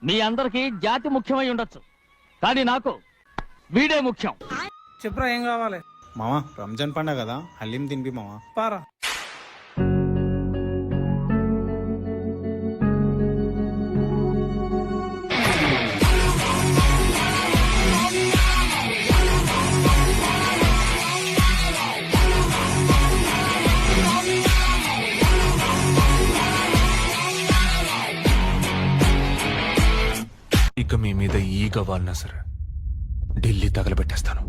మీ అందరికి జాతి ముఖ్యమై ఉండొచ్చు, కానీ నాకు వీడే ముఖ్యం. చెప్పురా ఏం కావాలి? మావా రంజాన్ పండగ కదా, హలీం తినిపి మావా. పారా. ఇక మీ మీద ఈగ వాడినా సరే ఢిల్లీ తగలబెట్టేస్తాను.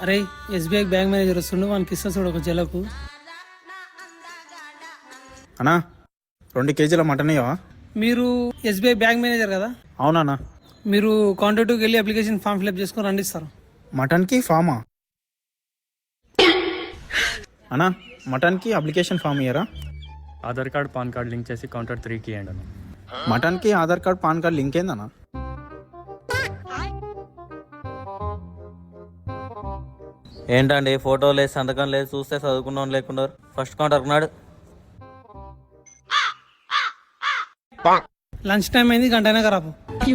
అరే ఎస్బీఐ బ్యాంక్ మేనేజర్ వస్తుండు, వానికి ఇస్తా చూడు ఒక జలకు. అన్నా 2 కేజీల మటన్ ఇవ్వవా? మీరు ఎస్బీఐ బ్యాంక్ మేనేజర్ కదా? అవునా. మీరు కాంటాక్ట్కి వెళ్ళి అప్లికేషన్ ఫామ్ ఫిల్అప్ చేసుకొని రండి ఇస్తారు. మటన్కి ఫామా? అన్నా మటన్కి అప్లికేషన్ ఫామ్ ఇయ్యరా? Aadhaar card PAN card link చేసి కౌంటర్ 3కి ఇవ్వండి అన్న. మటన్కి Aadhaar card PAN card link ఏందన్నా? ఏంటండి ఫోటో లేదు, సంతకం లేదు, చూస్తే చదువుకున్నాం లేకుండా ఫస్ట్ కౌంటర్ నాడు. లంచ్ టైం అయింది, గంట అయినా రాపు.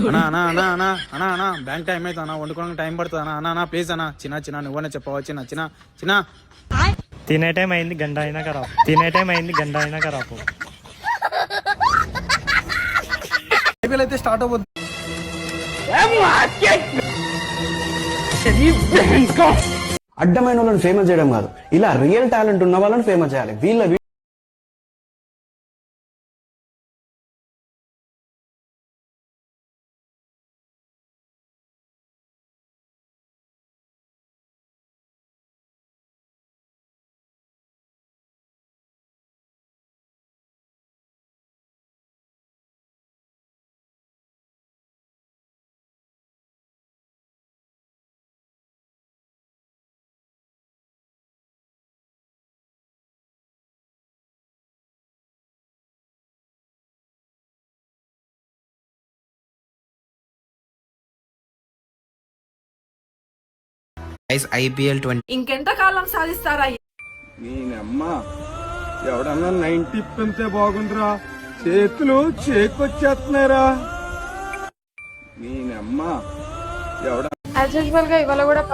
అన్నా బ్యాంక్ టైం అయితే అన్నా, వండుకోవడానికి టైం పడుతుంది అన్నా. అన్నా ప్లీజ్ అన్నా, చిన్న నువ్వనే చెప్పవా? చిన్న తినే టైం అయింది, గంట అయినాక రాపు. తినే టైం అయింది, గంట అయినాక రాపు. ఐపీఎల్ అయితే స్టార్ట్ అవ్వద్దు. అడ్డమైన వాళ్ళని ఫేమస్ చేయడం కాదు, ఇలా రియల్ టాలెంట్ ఉన్న వాళ్ళని ఫేమస్ చేయాలి. వీళ్ళ IPL 20 ఇంకెంత కాలం సాధిస్తారా? నేనమ్మా ఎవడన్నా 90 పెంతే బాగుందిరా, చేతులు చేకొచ్చేస్తున్నారా. నేనమ్మా ఎవడ యాజ్ యూజువల్ గా ఇవాళ కూడా